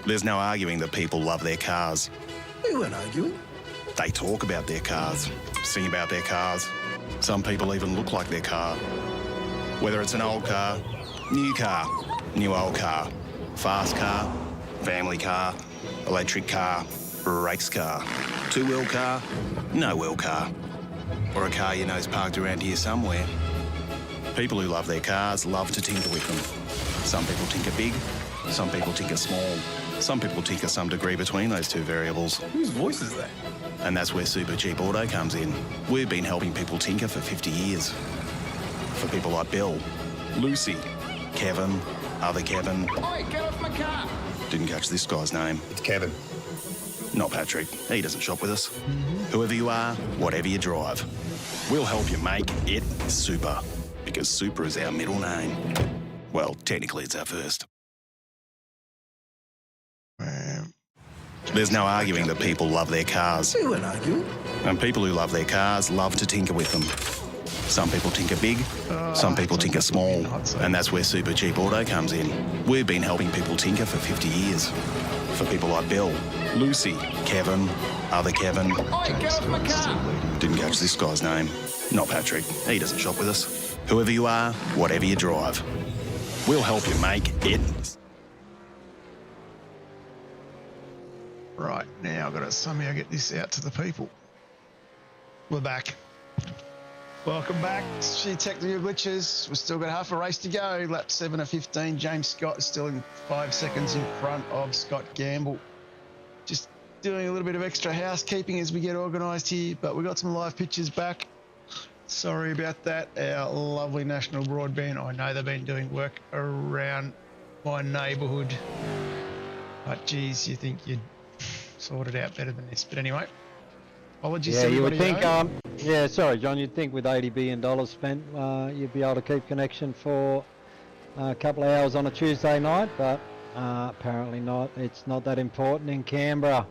There's no arguing that people love their cars. We weren't arguing. They talk about their cars, sing about their cars. Some people even look like their car. Whether it's an old car, new old car, fast car, family car, electric car, race car, two-wheel car, no-wheel car, or a car you know's parked around here somewhere. People who love their cars love to tinker with them. Some people tinker big, some people tinker small. Some people tinker some degree between those two variables. Whose voice is that? And that's where Super Cheap Auto comes in. We've been helping people tinker for 50 years. For people like Bill, Lucy, Kevin, other Kevin. Oi, get off my car! Didn't catch this guy's name. It's Kevin. Not Patrick. He doesn't shop with us. Whoever you are, whatever you drive, we'll help you make it super. Because super is our middle name. Well, technically it's our first. There's no arguing that people love their cars. We weren't arguing. And people who love their cars love to tinker with them. Some people tinker big, some people tinker small. And that's where Super Cheap Auto comes in. We've been helping people tinker for 50 years. For people like Bill, Lucy, Kevin, other Kevin. Oi, get off my car! Didn't catch this guy's name. Not Patrick. He doesn't shop with us. Whoever you are, whatever you drive, we'll help you make it. Right, now I've got to somehow get this out to the people. We're back. Welcome back. Few technical glitches. We've still got half a race to go. Lap 7 of 15. James Scott is still in 5 seconds in front of Scott Gamble. Just doing a little bit of extra housekeeping as we get organised here, but we've got some live pictures back. Sorry about that. Our lovely national broadband. I know they've been doing work around my neighbourhood, but geez, you think you'd sort it out better than this. But anyway, apologies. Yeah, to you would think. everybody. Yeah, sorry, John. You'd think with $80 billion spent, you'd be able to keep connection for a couple of hours on a Tuesday night, but apparently not. It's not that important in Canberra.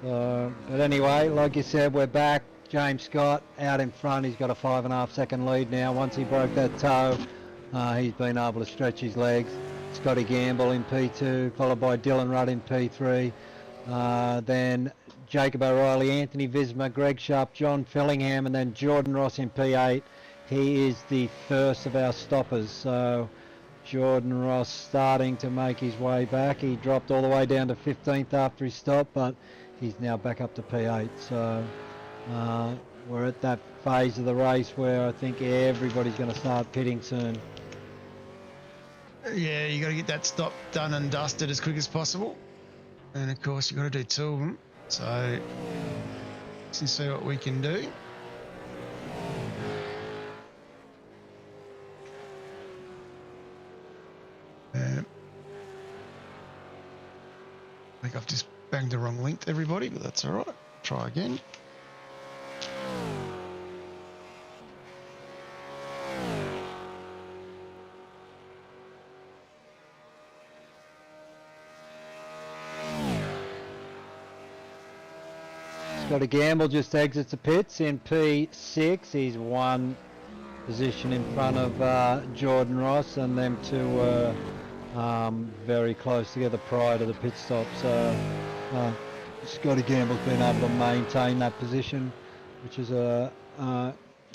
So, but anyway, like you said, we're back. James Scott out in front. He's got a 5.5 second lead now. Once he broke that toe, he's been able to stretch his legs. Scotty Gamble in P2, followed by Dylan Rudd in P3. Then Jacob O'Reilly, Anthony Visma, Greg Sharp, John Fillingham, and then Jordan Ross in P8. He is the first of our stoppers. So Jordan Ross starting to make his way back. He dropped all the way down to 15th after he stopped, but he's now back up to P8. So we're at that phase of the race where I think everybody's going to start pitting soon. Yeah, you got to get that stop done and dusted as quick as possible. And of course, you got to do 2 of them. So let's see what we can do. I think I've just banged the wrong link to everybody, but that's all right. Try again. Scotty Gamble just exits the pits in P6. He's 1 position in front of Jordan Ross, and them two were very close together prior to the pit stop. So Scotty Gamble's been able to maintain that position, which is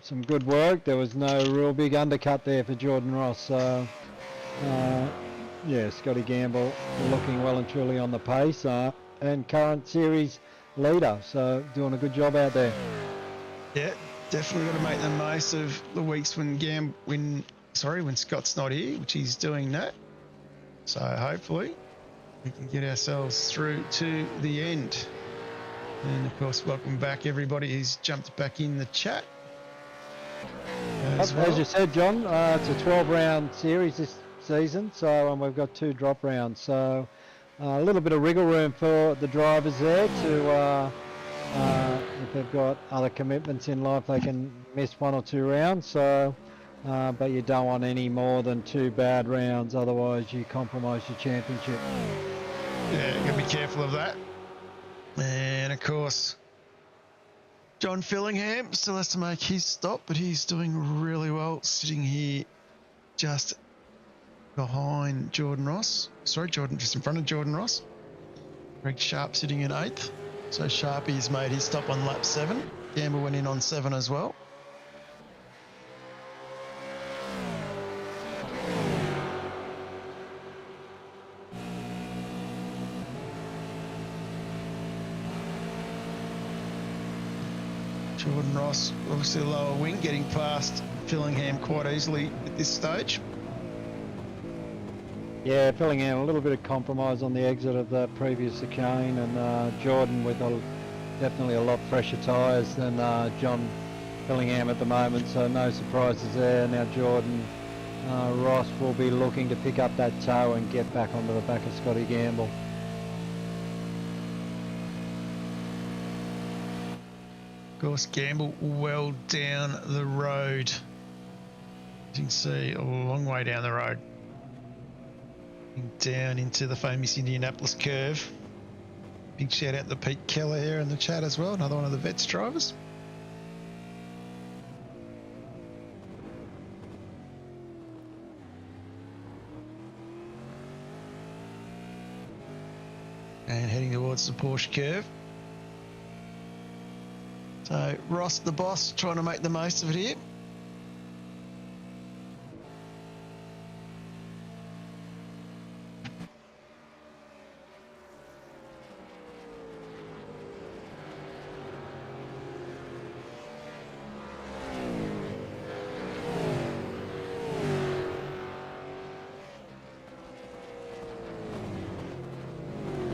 some good work. There was no real big undercut there for Jordan Ross. So yeah, Scotty Gamble looking well and truly on the pace, and current series leader, so doing a good job out there. Yeah, definitely got to make the most of the weeks when Scott's not here, which he's doing that. So hopefully we can get ourselves through to the end. And of course, welcome back everybody who's jumped back in the chat. As you said, John, it's a 12-round series this season, so we've got 2 drop rounds. So a little bit of wriggle room for the drivers there to, if they've got other commitments in life, they can miss 1 or 2 rounds. So, but you don't want any more than 2 bad rounds, otherwise you compromise your championship. Yeah, you got to be careful of that. And of course, John Fillingham still has to make his stop, but he's doing really well, sitting here just behind Jordan Ross. Sorry, just in front of Jordan Ross. Greg Sharp sitting in 8th. So Sharpie's made his stop on lap 7. Gamble went in on 7 as well. Jordan Ross, obviously a lower wing, getting past Fillingham quite easily at this stage. Yeah, Fillingham, a little bit of compromise on the exit of the previous chicane, and Jordan with definitely a lot fresher tyres than John Fillingham at the moment, so no surprises there. Now Jordan Ross will be looking to pick up that toe and get back onto the back of Scotty Gamble. Of course, Gamble well down the road. As you can see, a long way down the road. Down into the famous Indianapolis curve. Big shout out to Pete Keller here in the chat as well, another one of the Vets drivers. And heading towards the Porsche curve. So Ross, the boss, trying to make the most of it here.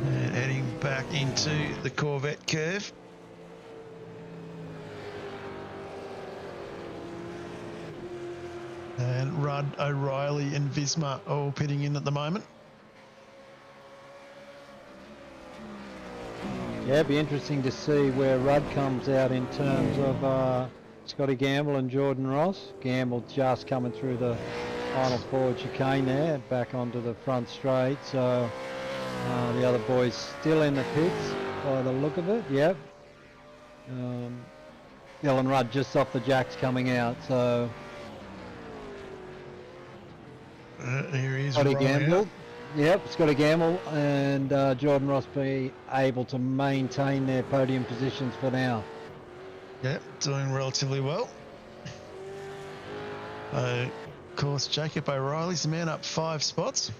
And heading back into the Corvette curve. And Rudd, O'Reilly and Visma all pitting in at the moment. Yeah, it'd be interesting to see where Rudd comes out in terms of Scotty Gamble and Jordan Ross. Gamble just coming through the final forward chicane there, back onto the front straight. So the other boys still in the pits by the look of it. Yep. Dylan Rudd just off the jacks coming out. So Here he is. Scotty rolling Gamble. out. Yep, Scotty Gamble and Jordan Ross be able to maintain their podium positions for now. Yep, doing relatively well. Of course, Jacob O'Reilly's the man up 5 spots.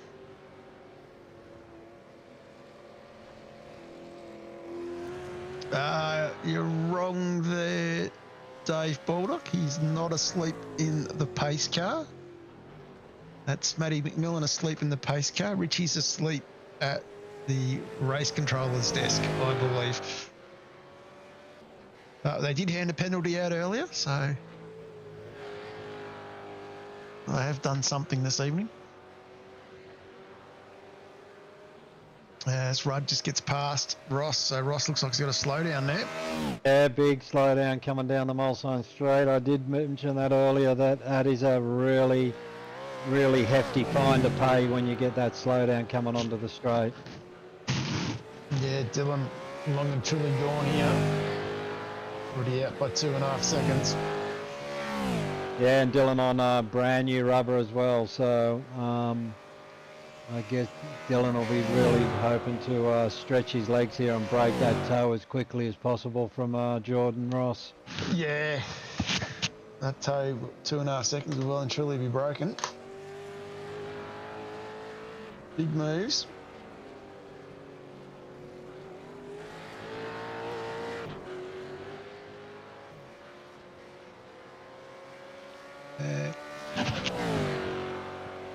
You're wrong there, Dave Baldock. He's not asleep in the pace car. That's Matty McMillan asleep in the pace car. Richie's asleep at the race controller's desk, I believe. They did hand a penalty out earlier, so I have done something this evening. As Rudd just gets past Ross, so Ross looks like he's got a slowdown there. Yeah, big slowdown coming down the Mulsanne straight. I did mention that earlier, that is a really hefty fine to pay when you get that slowdown coming onto the straight. Yeah, Dylan long and truly gone here. Already out by 2.5 seconds. Yeah, and Dylan on brand new rubber as well, so I guess Dylan will be really hoping to stretch his legs here and break that toe as quickly as possible from Jordan Ross. Yeah, that toe, 2.5 seconds will well and truly be broken. Big moves.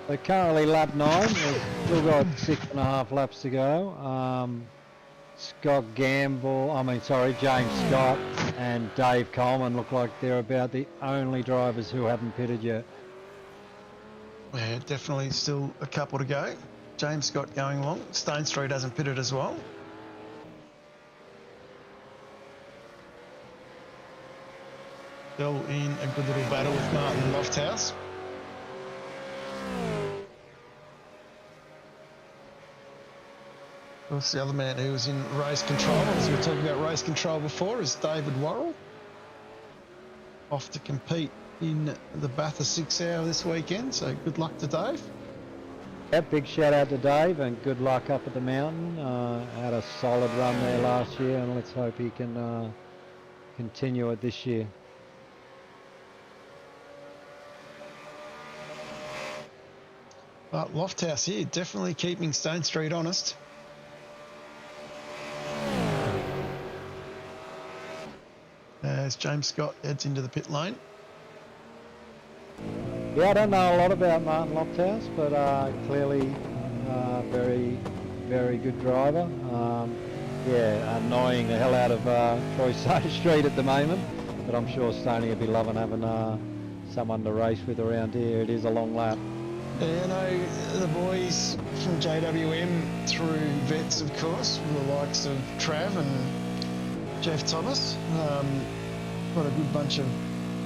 So currently lap 9, we've still got 6.5 laps to go. James Scott and Dave Coleman look like they're about the only drivers who haven't pitted yet. Yeah, definitely still a couple to go. James Scott going along. Stone Street hasn't pitted as well. Still in a good little battle with Martin Lofthouse. Of course, the other man who was in race control, as we were talking about race control before, is David Worrell. Off to compete in the Bathurst 6 Hour this weekend, so good luck to Dave. Yeah, big shout out to Dave and good luck up at the mountain. Had a solid run there last year, and let's hope he can continue it this year. But Lofthouse here, definitely keeping Stone Street honest. As James Scott heads into the pit lane. Yeah, I don't know a lot about Martin Lofthouse, but clearly very, very good driver. Yeah, annoying the hell out of Troy Stone Street at the moment, but I'm sure Stoney will be loving having someone to race with around here. It is a long lap. Yeah, I know the boys from JWM through vets, of course, with the likes of Trav and Jeff Thomas. Got a good bunch of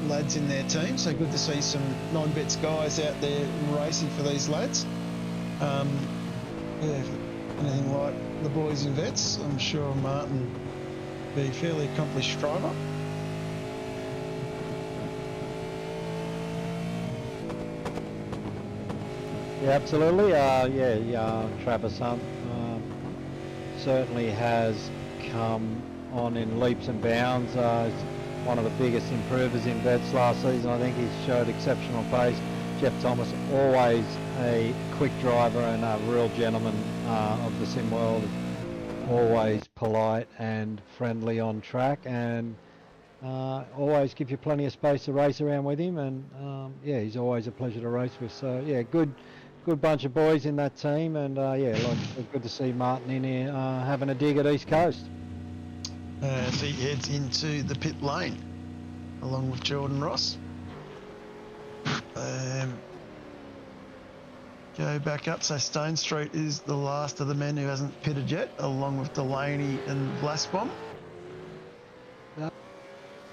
lads in their team, so good to see some non-vets guys out there racing for these lads. Yeah, if anything like the boys in vets, I'm sure Martin will be a fairly accomplished driver. Yeah, absolutely. Travis Hunt certainly has come on in leaps and bounds. He's one of the biggest improvers in vets last season. I think he's showed exceptional pace. Jeff Thomas, always a quick driver and a real gentleman of the sim world. Always polite and friendly on track, and always give you plenty of space to race around with him. And yeah, he's always a pleasure to race with. So yeah, good bunch of boys in that team, and good to see Martin in here having a dig at East Coast. As he heads into the pit lane, along with Jordan Ross. Go back up, so Stone Street is the last of the men who hasn't pitted yet, along with Delaney and Blasbom.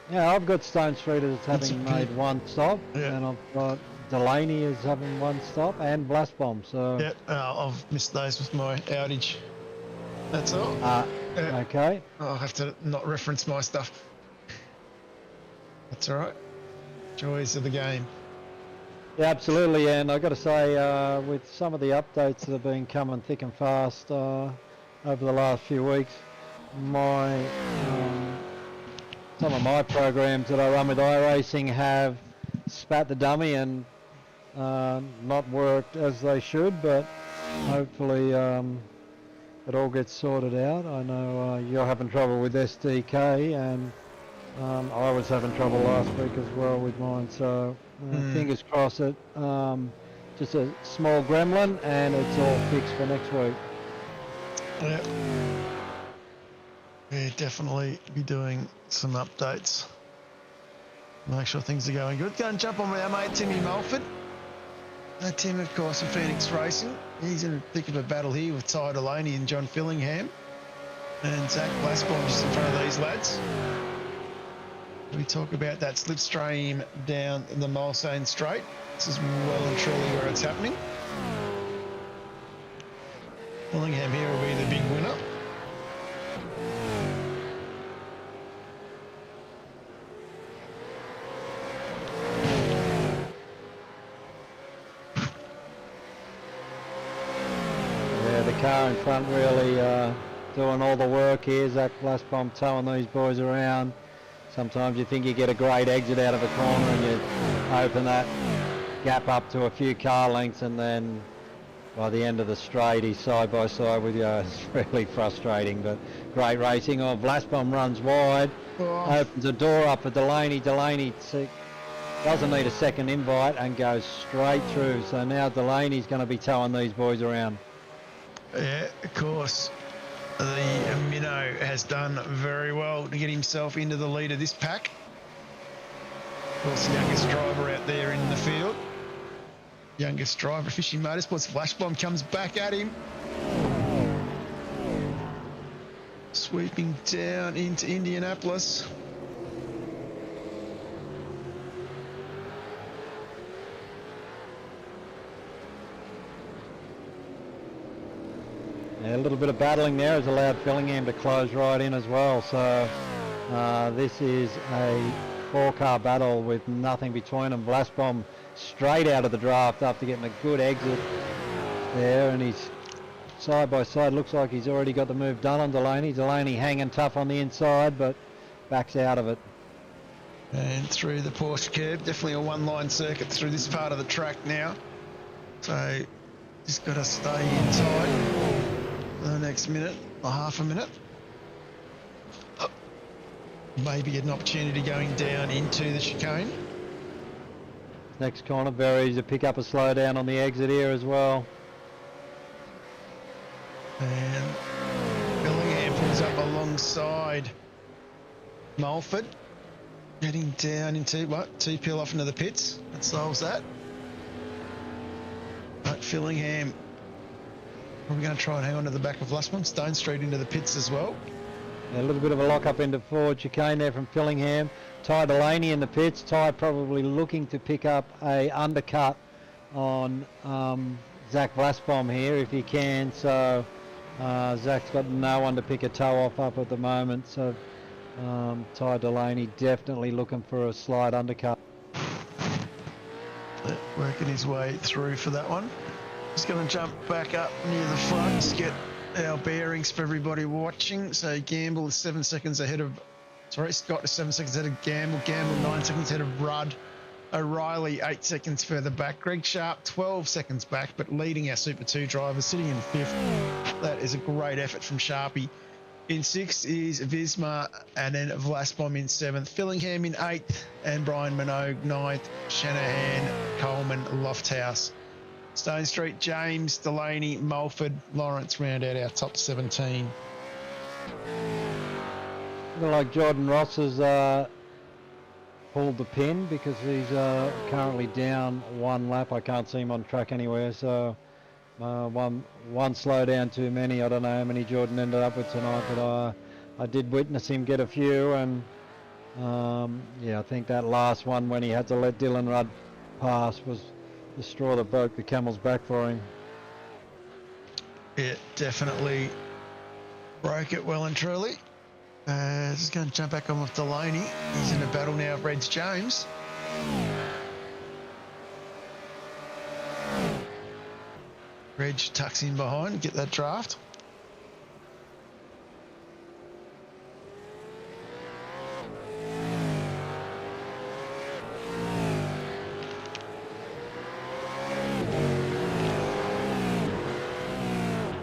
Yeah, I've got Stone Street as having made one stop, yeah. And I've got Delaney as having one stop, and Blasbom. So yeah, I've missed those with my outage. That's all. Okay. I'll have to not reference my stuff. That's all right. Joys of the game. Yeah, absolutely. And I've got to say, with some of the updates that have been coming thick and fast over the last few weeks, some of my programs that I run with iRacing have spat the dummy and not worked as they should, but hopefully it all gets sorted out. I know you're having trouble with SDK, and I was having trouble last week as well with mine, so fingers crossed it. Just a small gremlin, and it's all fixed for next week. Yeah. We'll definitely be doing some updates. Make sure things are going good. Go and jump on with our mate Timmy Mulford. Tim, of course, from Phoenix Racing. He's in the thick of a battle here with Ty Delaney and John Fillingham. And Zach Blasbom just in front of these lads. We talk about that slipstream down the Mulsanne Straight. This is well and truly where it's happening. Fillingham here will be the big winner. Car in front really doing all the work here. Zach Blasbom towing these boys around. Sometimes you think you get a great exit out of a corner and you open that gap up to a few car lengths, and then by the end of the straight he's side by side with you. It's really frustrating, but great racing. Blasbom runs wide, opens a door up for Delaney. Delaney doesn't need a second invite and goes straight through. So now Delaney's going to be towing these boys around. Yeah, of course. The Minnow has done very well to get himself into the lead of this pack. Of course, the youngest driver out there in the field. Youngest driver, Fishing Motorsports. Flashbomb comes back at him. Sweeping down into Indianapolis. Yeah, a little bit of battling there has allowed Fillingham to close right in as well. So this is a 4-car battle with nothing between them. Blasbom straight out of the draft after getting a good exit there, and he's side by side. Looks like he's already got the move done on Delaney. Delaney hanging tough on the inside, but backs out of it. And through the Porsche curb, definitely a one-line circuit through this part of the track now. So just got to stay in tight for the next minute or half a minute. Maybe get an opportunity going down into the chicane. Next corner, very easy to pick up a slowdown on the exit here as well. And Billingham pulls up alongside Mulford. Heading down into, what, two peel off into the pits. That solves that. But Fillingham probably going to try and hang on to the back of Lusman. Stone Street into the pits as well. A little bit of a lock up into forward chicane there from Fillingham. Ty Delaney in the pits. Ty probably looking to pick up a undercut on Zach Vlasbom here if he can. So Zach's got no one to pick a toe off up at the moment. So Ty Delaney definitely looking for a slight undercut. Working his way through for that one. Just going to jump back up near the front to get our bearings for everybody watching. So Gamble is 7 seconds ahead of, Scott is 7 seconds ahead of Gamble. Gamble 9 seconds ahead of Rudd. O'Reilly 8 seconds further back. Greg Sharp 12 seconds back, but leading our Super 2 driver, sitting in 5th. That is a great effort from Sharpie. In 6th is Visma, and then Vlasbom in 7th. Fillingham in 8th, and Brian Minogue 9th. Shanahan, Coleman, Lofthouse. Stone Street, James, Delaney, Mulford, Lawrence round out our top 17. Looking like Jordan Ross has pulled the pin because he's currently down one lap. I can't see him on track anywhere, so one slowdown too many. I don't know how many Jordan ended up with tonight, but I did witness him get a few, and yeah, I think that last one when he had to let Dylan Rudd pass was the straw that broke the camel's back for him. It definitely broke it well and truly. Just going to jump back on with Delaney. He's in a battle now with Reg James. Reg tucks in behind, get that draft.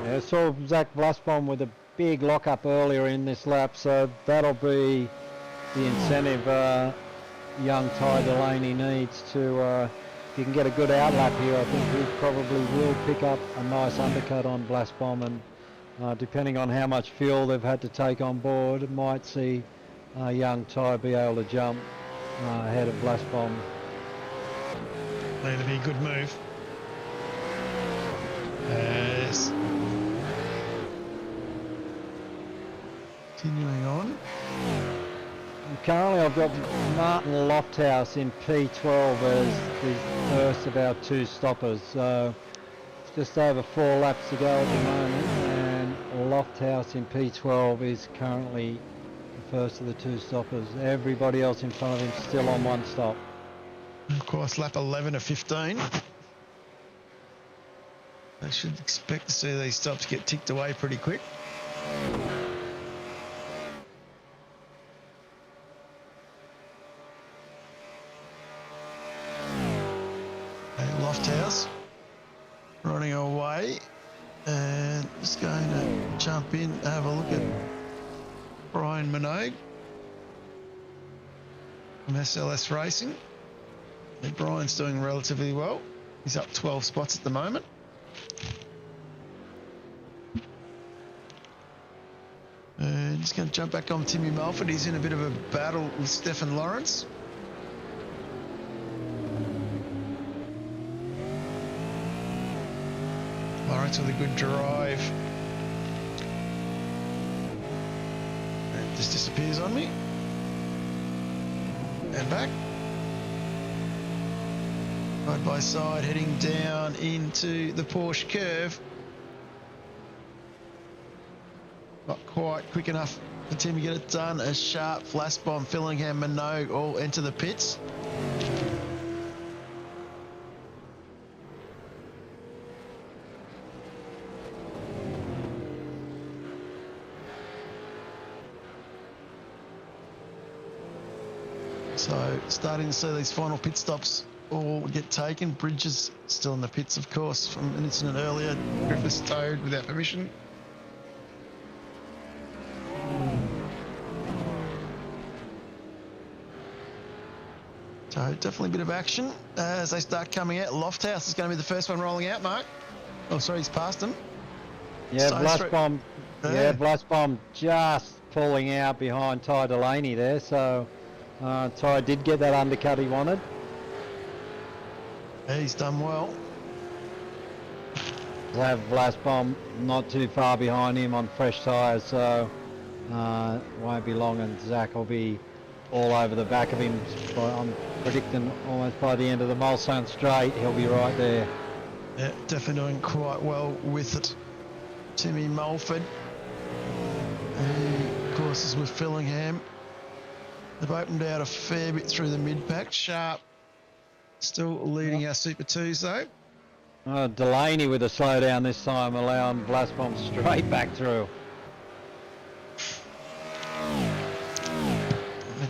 I saw Zach Vlasbom with a big lock-up earlier in this lap, so that'll be the incentive young Ty Delaney needs to, if he can get a good outlap here, I think he probably will pick up a nice undercut on Vlasbom, and depending on how much fuel they've had to take on board, might see young Ty be able to jump ahead of Vlasbom. That'd be a good move. Yes. Continuing on. And currently I've got Martin Lofthouse in P12 as the first of our two stoppers. So it's just over 4 laps to go at the moment, and Lofthouse in P12 is currently the first of the two stoppers. Everybody else in front of him still on one stop. Of course, lap 11 of 15. I should expect to see these stops get ticked away pretty quick. Lofthouse running away, and just going to jump in, have a look at Brian Minogue from SLS Racing. I think Brian's doing relatively well. He's up 12 spots at the moment. And just going to jump back on Timmy Mulford. He's in a bit of a battle with Stefan Lawrence. Lawrence with a good drive. And just disappears on me. And back. Side by side, heading down into the Porsche curve. Not quite quick enough for Tim to get it done as Sharp, Vlasbom, Fillingham, Minogue all enter the pits. So starting to see these final pit stops all get taken. Bridges still in the pits, of course, from an incident earlier. Griffiths towed without permission. So definitely a bit of action as they start coming out. Lofthouse is going to be the first one rolling out, Mark. Oh, sorry, he's passed them. Yeah, Stone Blast Street. Bomb. Yeah. Yeah, Blast Bomb just pulling out behind Ty Delaney there. So Ty did get that undercut he wanted. Yeah, he's done well. Have Blast Bomb not too far behind him on fresh tyres, so won't be long, and Zach will be all over the back of him. I'm predicting almost by the end of the Mulsanne Straight, he'll be right there. Yeah, definitely doing quite well with it. Timmy Mulford. And of course, is with Fillingham. They've opened out a fair bit through the mid-pack. Sharp still leading our Super 2s though. Delaney with a slowdown this time, allowing Blast Bomb straight back through.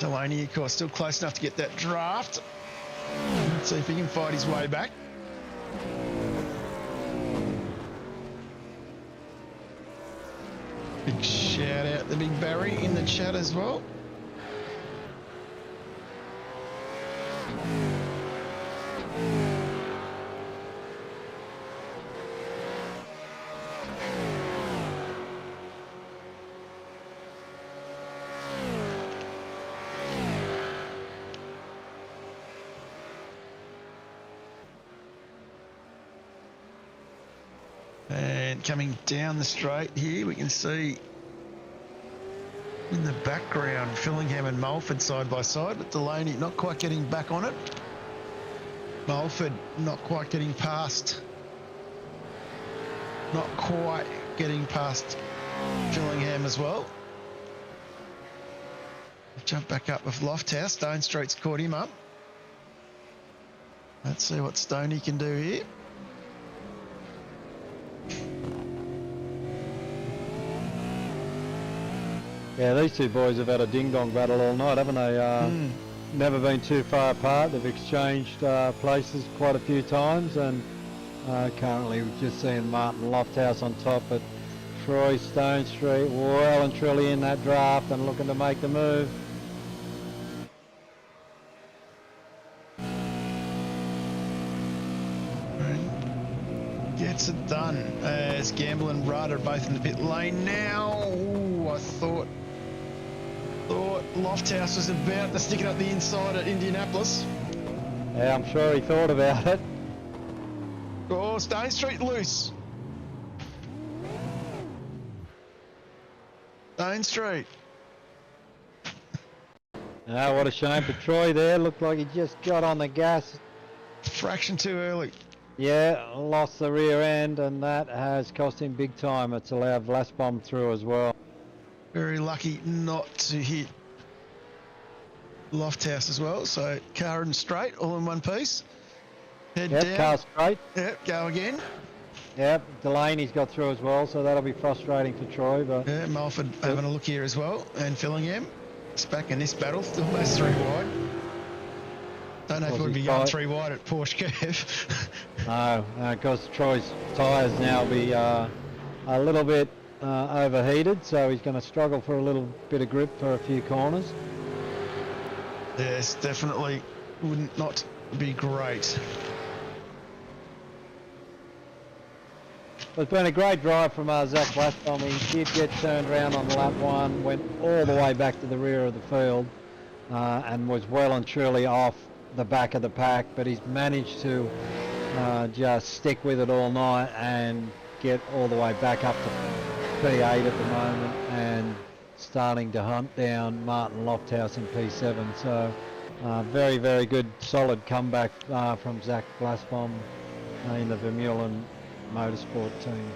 Delaney, of course, still close enough to get that draft. Let's see if he can fight his way back. Big shout out to Big Barry in the chat as well. And coming down the straight here, we can see in the background Fillingham and Mulford side by side, but Delaney not quite getting back on it. Mulford not quite getting past. Not quite getting past Fillingham as well. Jump back up with Lofthouse. Stone Street's caught him up. Let's see what Stoney can do here. Yeah, these two boys have had a ding-dong battle all night, haven't they? Never been too far apart. They've exchanged places quite a few times, and currently we're just seeing Martin Lofthouse on top, but Troy Stone Street well and truly in that draft and looking to make the move. Gets it done as Gamble and Rada are both in the pit lane now. Ooh, I thought Lofthouse was about to stick it up the inside at Indianapolis. Yeah, I'm sure he thought about it. Oh, Stone Street loose. Stone Street. Ah, what a shame for Troy there. Looked like he just got on the gas. Fraction too early. Yeah, lost the rear end, and that has cost him big time. It's allowed Blast Bomb through as well. Very lucky not to hit Lofthouse as well. So car and straight, all in one piece. Head down. Car straight. Yep, go again. Yep, Delaney's got through as well, so that'll be frustrating for Troy. But Yeah, Mulford having a look here as well, and Fillingham. It's back in this battle, still almost 3 wide. Don't know if it would be going 3 wide at Porsche curve. no, because Troy's tyres now be a little bit overheated, so he's going to struggle for a little bit of grip for a few corners. Yes, definitely would not be great. It's been a great drive from Zach Blastbomb. He did get turned around on lap 1, went all the way back to the rear of the field, and was well and truly off the back of the pack, but he's managed to just stick with it all night and get all the way back up to P8 at the moment, and starting to hunt down Martin Lofthouse in P7. So very, very good, solid comeback from Zach Blastbomb in the Vermeulen Motorsport team.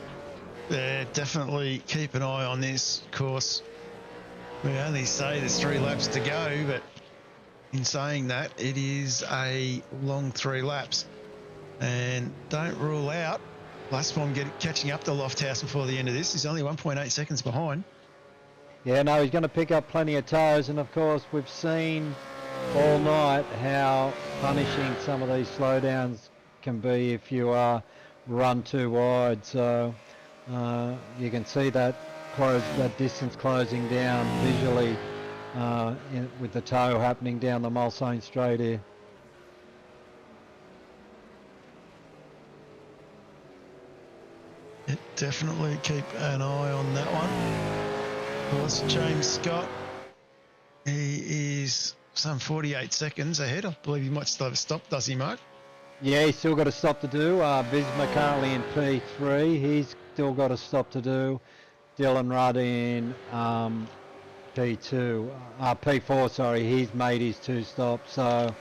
Yeah, definitely keep an eye on this course. We only say there's 3 laps to go, but in saying that, it is a long 3 laps. And don't rule out Blastbomb catching up to Lofthouse before the end of this. He's only 1.8 seconds behind. Yeah, no, he's going to pick up plenty of toes, and of course we've seen all night how punishing some of these slowdowns can be if you run too wide. So you can see that distance closing down visually with the tow happening down the Mulsanne Straight here. Definitely keep an eye on that one. Of course, James Scott, he is some 48 seconds ahead. I believe he might still have a stop, does he, Mark? Yeah, he's still got a stop to do. Visma currently in P3. He's still got a stop to do. Dylan Rudd in P2, P4, sorry. He's made his 2 stops. So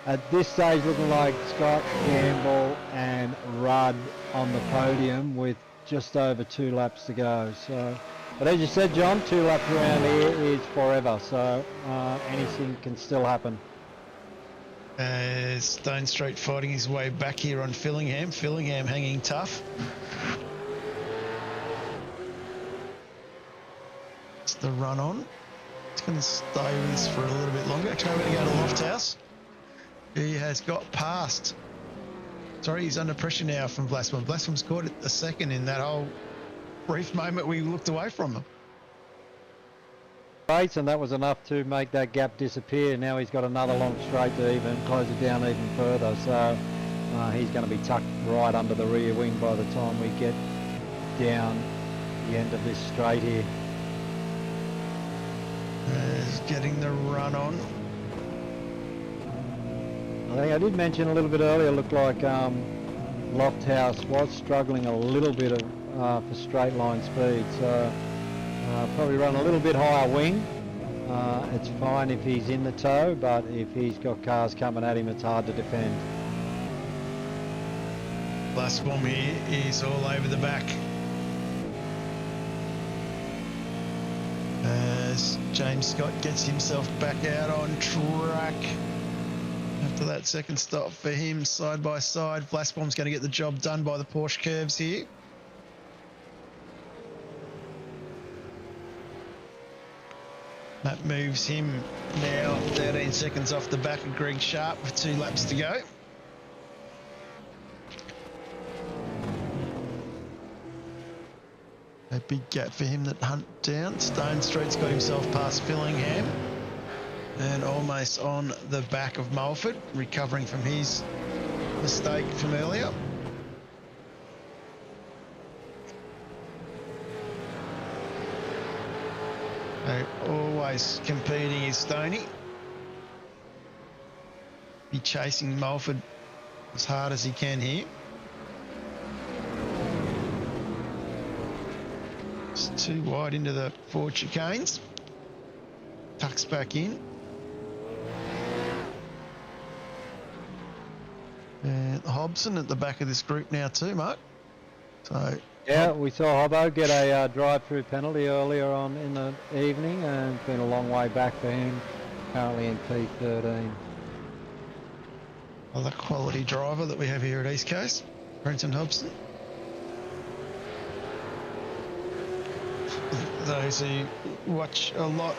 at this stage, looking like Scott, Campbell and Rudd on the podium with just over 2 laps to go. So, but as you said, John, 2 laps around here is forever. So anything can still happen. Stone Street fighting his way back here on Fillingham. Fillingham hanging tough. It's the run on. It's going to stay with us for a little bit longer. Actually, we're going to go to Lofthouse. He has got past. Sorry, he's under pressure now from Blaspham. Blaspham's caught a second in that whole brief moment we looked away from him. And that was enough to make that gap disappear. Now he's got another long straight to even close it down even further. So he's going to be tucked right under the rear wing by the time we get down the end of this straight here. He's getting the run on. I think I did mention a little bit earlier, looked like Lofthouse was struggling a little bit for straight line speed. So probably run a little bit higher wing. It's fine if he's in the tow, but if he's got cars coming at him, it's hard to defend. Last bomb here is all over the back. As James Scott gets himself back out on track. After that second stop for him, side by side, Blastbomb's going to get the job done by the Porsche curves here. That moves him now 13 seconds off the back of Greg Sharp with 2 laps to go. A big gap for him that Hunt down. Stone Street's got himself past Fillingham and almost on the back of Mulford, recovering from his mistake from earlier. Always competing is Stoney. Be chasing Mulford as hard as he can here. It's too wide into the forward chicanes. Tucks back in. And Hobson at the back of this group now too, Mark. So yeah, we saw Hobbo get a drive-through penalty earlier on in the evening, and it's been a long way back for him, currently in P13. Another quality driver that we have here at East Coast, Brenton Hobson. Those who watch a lot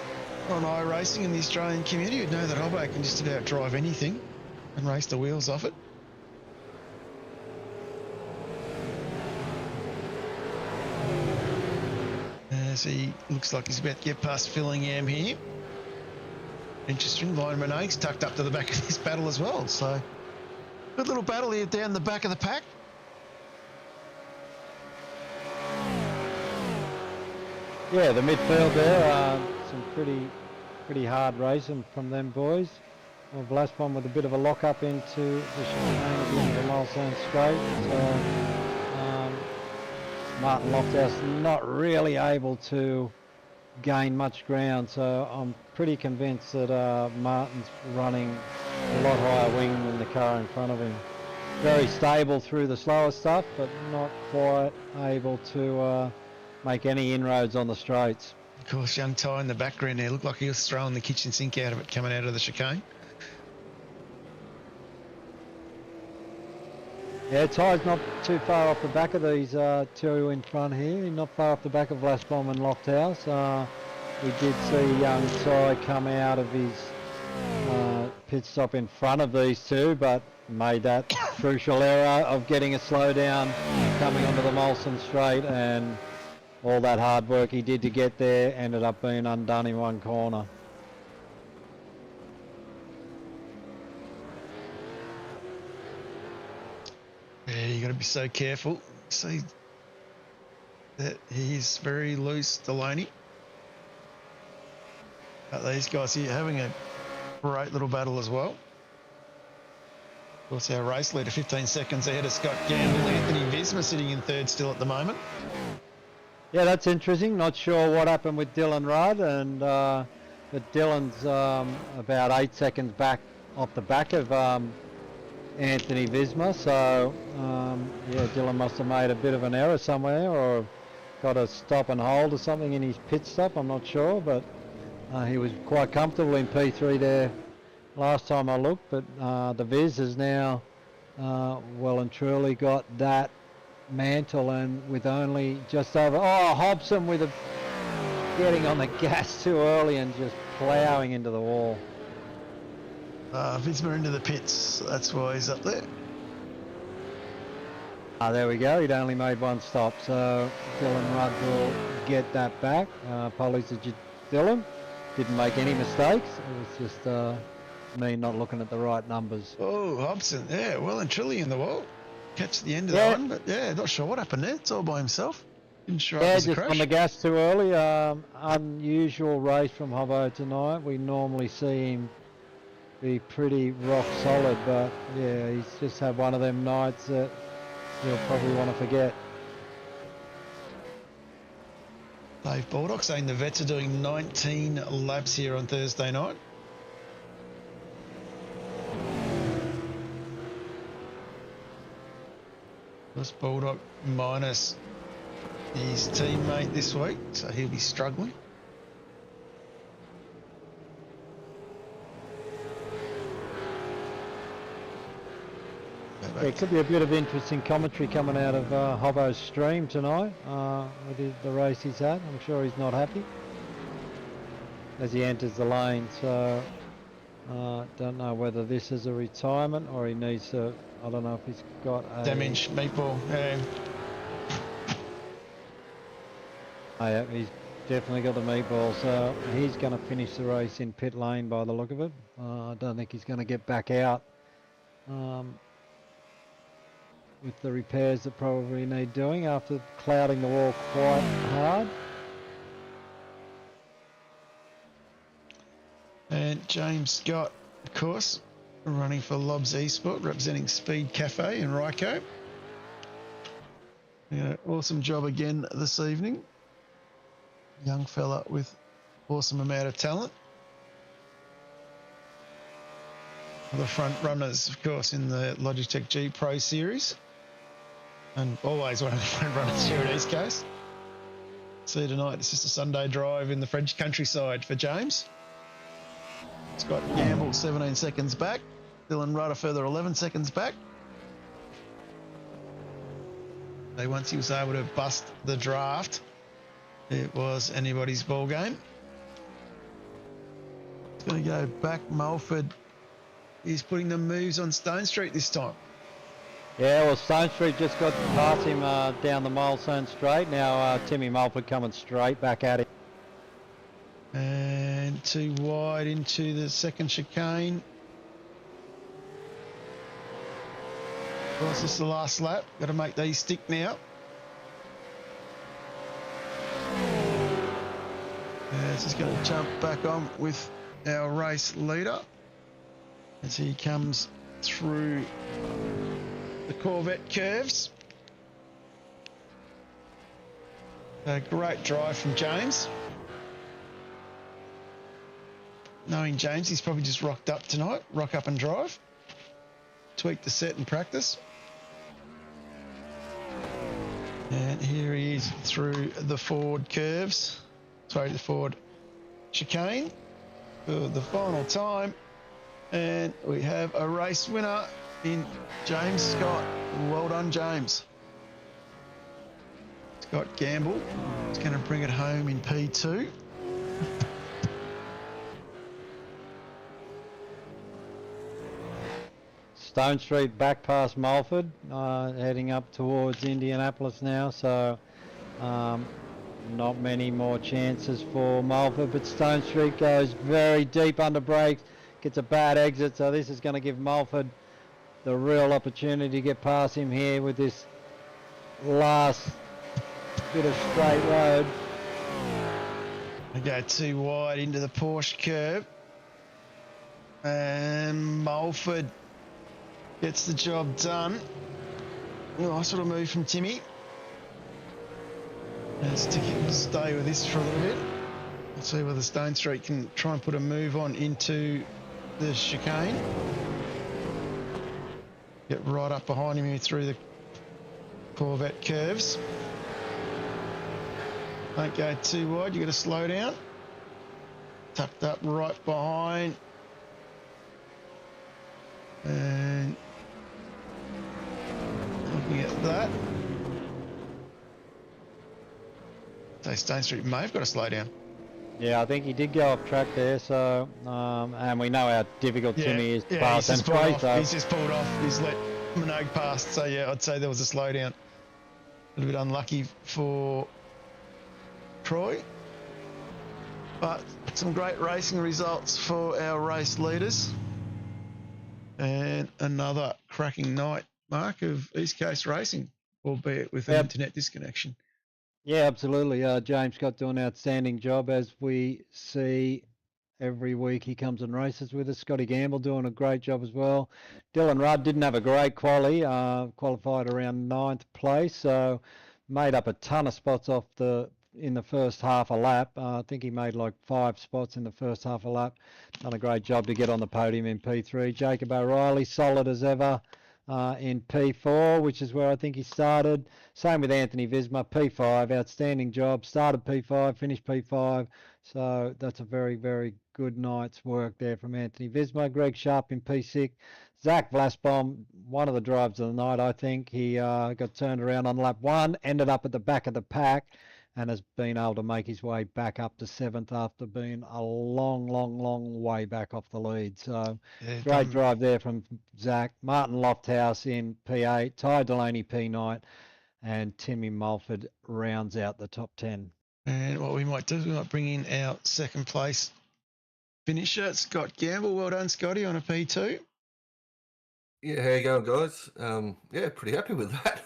on iRacing in the Australian community would know that Hobbo can just about drive anything and race the wheels off it. As he looks like he's about to get past Fillingham here. Interesting, Ryan Renaig's tucked up to the back of this battle as well. So, good little battle here down the back of the pack. Yeah, the midfield there, some pretty hard racing from them boys. Well, Blastbomb with a bit of a lock up into the chicane at the end of the Mulsanne Straight. So, Martin Lofthouse not really able to gain much ground, so I'm pretty convinced that Martin's running a lot higher wing than the car in front of him. Very stable through the slower stuff, but not quite able to make any inroads on the straights. Of course, young Ty in the background there looked like he was throwing the kitchen sink out of it coming out of the chicane. Yeah, Ty's not too far off the back of these 2 in front here. Not far off the back of Blastbomb and Lofthouse. We did see young Ty come out of his pit stop in front of these two, but made that crucial error of getting a slowdown coming onto the Molson straight, and all that hard work he did to get there ended up being undone in one corner. Yeah, you got to be so careful. See that he's very loose, Delaney. But these guys here having a great little battle as well. Of course, our race leader 15 seconds ahead of Scott Gamble. Anthony Visma sitting in third still at the moment. Yeah, that's interesting. Not sure what happened with Dylan Rudd, and but Dylan's about 8 seconds back off the back of Anthony Visma. So yeah, Dylan must have made a bit of an error somewhere, or got a stop and hold or something in his pit stop. I'm not sure, but he was quite comfortable in P3 there last time I looked. But the Viz has now well and truly got that mantle, and with only just over, Hobson with getting on the gas too early and just ploughing into the wall. Visma into the pits, that's why he's up there. There we go, he'd only made one stop, so Dylan Rudd will get that back. Apologies to Dylan, didn't make any mistakes, it was just me not looking at the right numbers. Oh, Hobson, yeah, well and truly in the wall. Catch the end of that one, but yeah, not sure what happened there. It's all by himself. Didn't show up as a just crash. on the gas too early. Unusual race from Hobbo tonight. We normally see him be pretty rock solid, but yeah, he's just had one of them nights that you'll probably want to forget. Dave Baldock saying the vets are doing 19 laps here on Thursday night. This Baldock minus his teammate this week, so he'll be struggling. Yeah, it could be a bit of interesting commentary coming out of Hobbo's stream tonight with the race he's had. I'm sure he's not happy as he enters the lane, so don't know whether this is a retirement or he needs to, I don't know if he's got a... Damage, meatball, yeah. Oh, yeah, he's definitely got the meatball, so he's going to finish the race in pit lane by the look of it. I don't think he's going to get back out with the repairs that probably need doing after clouding the wall quite hard. And James Scott, of course, running for Lobs Esport, representing Speed Cafe in Ryco. Yeah, awesome job again this evening. Young fella with awesome amount of talent. The front runners, of course, in the Logitech G Pro series. And always one of the front runners here at East Coast. See tonight, it's just a Sunday drive in the French countryside for James. Scott Gamble 17 seconds back. Dylan Rudd a further 11 seconds back. So once he was able to bust the draft, it was anybody's ball game. It's going to go back. Mulford is putting the moves on Stone Street this time. Yeah, well, Stone Street just got past him down the Milestone straight. Now Timmy Mulford coming straight back at him. And too wide into the second chicane. Of course, this is the last lap. Got to make these stick now. Yeah, it's just going to jump back on with our race leader as he comes through the Corvette curves. A great drive from James. Knowing James, he's probably just rocked up tonight. Rock up and drive. Tweak the set and practice. And here he is through the Ford curves. Sorry, the Ford chicane for the final time. And we have a race winner in James Scott. Well done, James. Scott Gamble is going to bring it home in P2. Stone Street back past Mulford, heading up towards Indianapolis now, so not many more chances for Mulford, but Stone Street goes very deep under brakes, gets a bad exit, so this is going to give Mulford the real opportunity to get past him here with this last bit of straight road. I go too wide into the Porsche curb. And Mulford gets the job done. Nice little move from Timmy. Let's stay with this for a little bit. Let's see whether Stone Street can try and put a move on into the chicane. Get right up behind him here through the Corvette curves. Don't go too wide, you got to slow down. Tucked up right behind. And looking at that. So Stone Street may have got to slow down. Yeah, I think he did go off track there, so and we know how difficult Timmy is to pass and play. So He's just pulled off. He's let Minogue past. So yeah, I'd say there was a slowdown. A little bit unlucky for Troy, but some great racing results for our race leaders. And another cracking night, Mark, of East Coast racing, albeit with an internet disconnection. Yeah, absolutely. James Scott doing an outstanding job, as we see every week he comes and races with us. Scotty Gamble doing a great job as well. Dylan Rudd didn't have a great qualified around 9th place, so made up a ton of spots in the first half a lap. I think he made like 5 spots in the first half a lap. Done a great job to get on the podium in P3. Jacob O'Reilly, solid as ever in P4, which is where I think he started. Same with Anthony Visma, P5, outstanding job. Started P5, finished P5. So that's a very, very good night's work there from Anthony Visma. Greg Sharp in P6. Zach Vlasbaum, one of the drives of the night, I think. He got turned around on lap 1, ended up at the back of the pack, and has been able to make his way back up to 7th after being a long, long, long way back off the lead. So great drive there from Zach. Martin Lofthouse in P8, Ty Delaney P9, and Timmy Mulford rounds out the top 10. And what we might do is we might bring in our second place finisher, Scott Gamble. Well done, Scotty, on a P2. Yeah, how you going, guys? Yeah, pretty happy with that.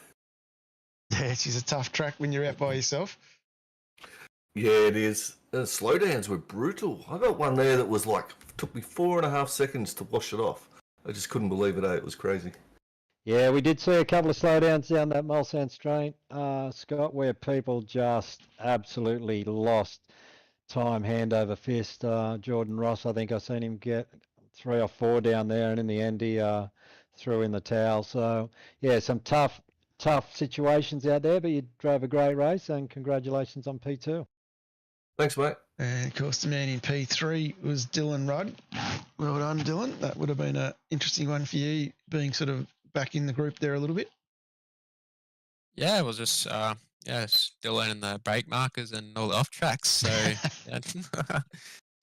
Yeah, she's a tough track when you're out by yourself. Yeah, it is. The slowdowns were brutal. I got one there that was like, took me 4.5 seconds to wash it off. I just couldn't believe it, It was crazy. Yeah, we did see a couple of slowdowns down that Mulsanne Straight, Scott, where people just absolutely lost time hand over fist. Jordan Ross, I think I seen him get 3 or 4 down there, and in the end he threw in the towel. So, yeah, some tough situations out there, but you drove a great race, and congratulations on P2. Thanks, mate. And of course, the man in P3 was Dylan Rudd. Well done, Dylan. That would have been an interesting one for you, being sort of back in the group there a little bit. Yeah, it was just still learning the brake markers and all the off tracks. So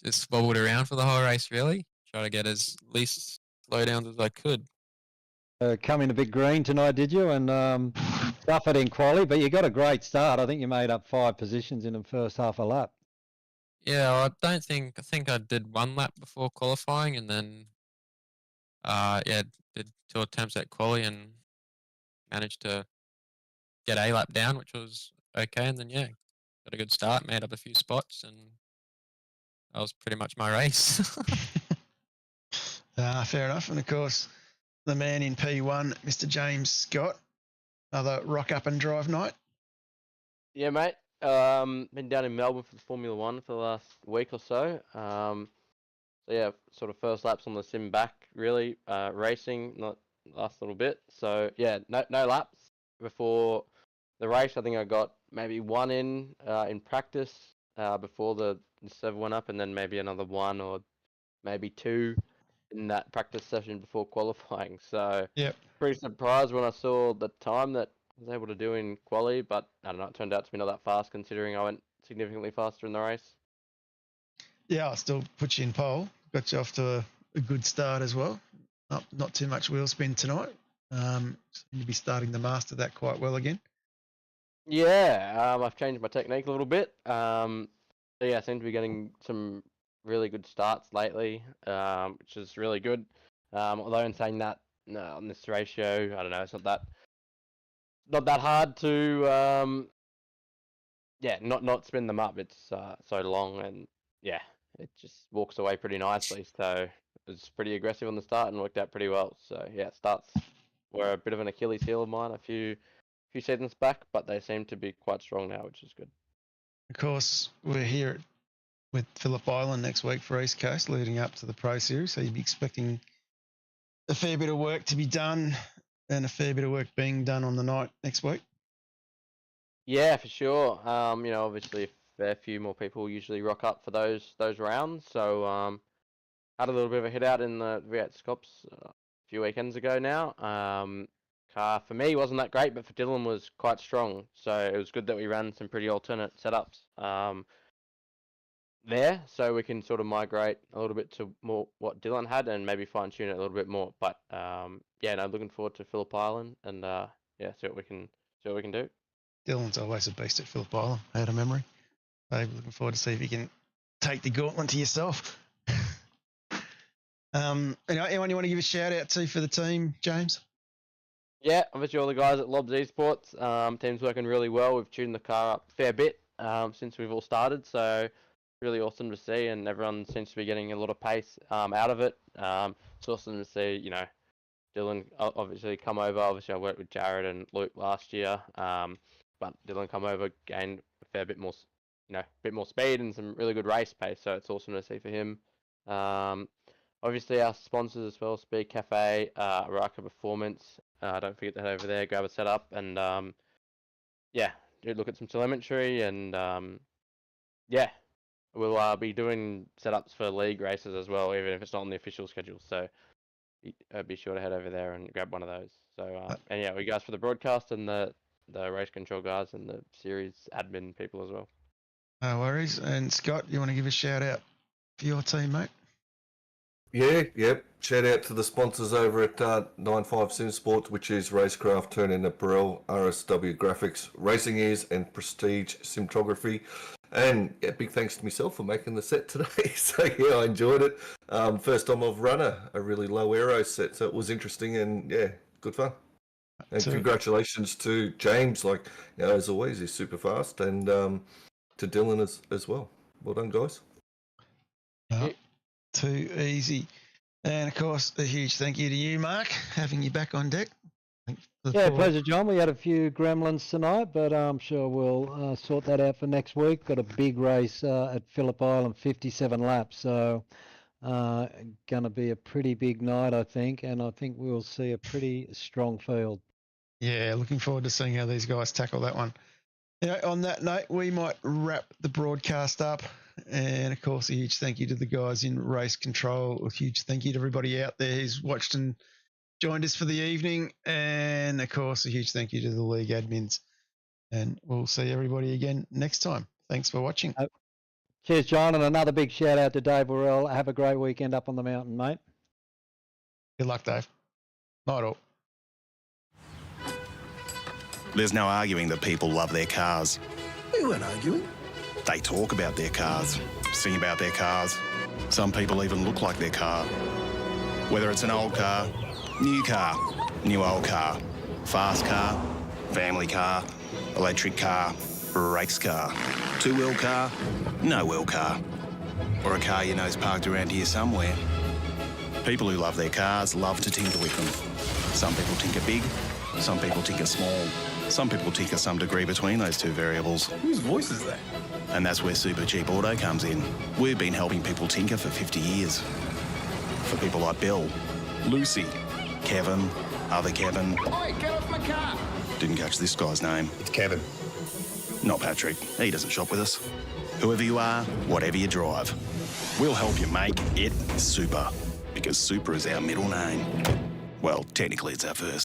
just wobbled around for the whole race, really. Try to get as least slowdowns as I could. Come in a bit green tonight, did you? And suffered in quali, but you got a great start. I think you made up 5 positions in the first half a lap. Yeah, I think I did 1 lap before qualifying, and then did 2 attempts at quali and managed to get a lap down, which was okay, and then got a good start, made up a few spots, and that was pretty much my race. Fair enough. And of course, the man in P1, Mr. James Scott, another rock up and drive night. Yeah, mate. Been down in Melbourne for the Formula One for the last week or so. So yeah, sort of first laps on the sim back, really. Racing, not last little bit. So yeah, no laps before the race. I think I got maybe 1 in practice before the server went up, and then maybe another 1 or maybe 2 in that practice session before qualifying. So pretty surprised when I saw the time that I was able to do in quali, but I don't know, it turned out to be not that fast considering I went significantly faster in the race. Yeah, I'll still put you in pole. Got you off to a good start as well. Not too much wheel spin tonight. Seem to be starting to master that quite well again. Yeah, I've changed my technique a little bit. So yeah, I seem to be getting some really good starts lately, which is really good. Although in saying that, no, on this ratio, I don't know, it's not that hard to not spin them up. It's so long, and yeah, it just walks away pretty nicely. So it's pretty aggressive on the start and worked out pretty well. So yeah, starts were a bit of an Achilles heel of mine a few seasons back, but they seem to be quite strong now, which is good. Of course, we're here with Phillip Island next week for East Coast, leading up to the Pro Series. So you'd be expecting a fair bit of work to be done and a fair bit of work being done on the night next week. Yeah, for sure. Obviously a fair few more people usually rock up for those rounds. So had a little bit of a hit out in the V8 Scops a few weekends ago now. Car for me wasn't that great, but for Dylan was quite strong. So it was good that we ran some pretty alternate setups there, so we can sort of migrate a little bit to more what Dylan had and maybe fine tune it a little bit more. But looking forward to Phillip Island and see what we can do. Dylan's always a beast at Phillip Island, out of memory. So looking forward to see if you can take the gauntlet to yourself. Anyone you want to give a shout out to for the team, James? Yeah, obviously all the guys at Lobs Esports. Team's working really well. We've tuned the car up a fair bit since we've all started, so really awesome to see, and everyone seems to be getting a lot of pace out of it. It's awesome to see, Dylan obviously come over. Obviously I worked with Jared and Luke last year, but Dylan come over, gained a fair bit more, bit more speed and some really good race pace, so it's awesome to see for him. Obviously our sponsors as well, Speed Cafe, Raka Performance. Don't forget to head over there, grab a setup, and look at some telemetry, and we'll be doing setups for league races as well, even if it's not on the official schedule. So be sure to head over there and grab one of those. So we guys for the broadcast and the race control guys and the series admin people as well. No worries. And Scott, you want to give a shout out for your team, mate? Yeah, yep. Shout out to the sponsors over at 95 Sim Sports, which is Racecraft, Turn-In Apparel, RSW Graphics, Racing Ears, and Prestige Cinematography. And big thanks to myself for making the set today. So yeah, I enjoyed it. First time I've run a really low aero set, so it was interesting and good fun. And congratulations to James, as always, he's super fast, and to Dylan as well. Well done, guys. Too easy. And of course, a huge thank you to you, Mark, having you back on deck. Yeah, pleasure, John. We had a few gremlins tonight, but I'm sure we'll sort that out for next week. Got a big race at Phillip Island, 57 laps. So going to be a pretty big night, I think. And I think we'll see a pretty strong field. Yeah, looking forward to seeing how these guys tackle that one. On that note, we might wrap the broadcast up. And, of course, a huge thank you to the guys in race control. A huge thank you to everybody out there who's watched and joined us for the evening. And, of course, a huge thank you to the league admins. And we'll see everybody again next time. Thanks for watching. Cheers, John, and another big shout-out to Dave Worrell. Have a great weekend up on the mountain, mate. Good luck, Dave. Night all. There's no arguing that people love their cars. We weren't arguing. They talk about their cars, sing about their cars. Some people even look like their car. Whether it's an old car, new old car, fast car, family car, electric car, race car, two-wheel car, no-wheel car, or a car you know's parked around here somewhere. People who love their cars love to tinker with them. Some people tinker big, some people tinker small. Some people tinker some degree between those two variables. Whose voice is that? And that's where Super Cheap Auto comes in. We've been helping people tinker for 50 years. For people like Bill, Lucy, Kevin, other Kevin. Oi, get off my car! Didn't catch this guy's name. It's Kevin. Not Patrick. He doesn't shop with us. Whoever you are, whatever you drive, we'll help you make it super. Because super is our middle name. Well, technically it's our first.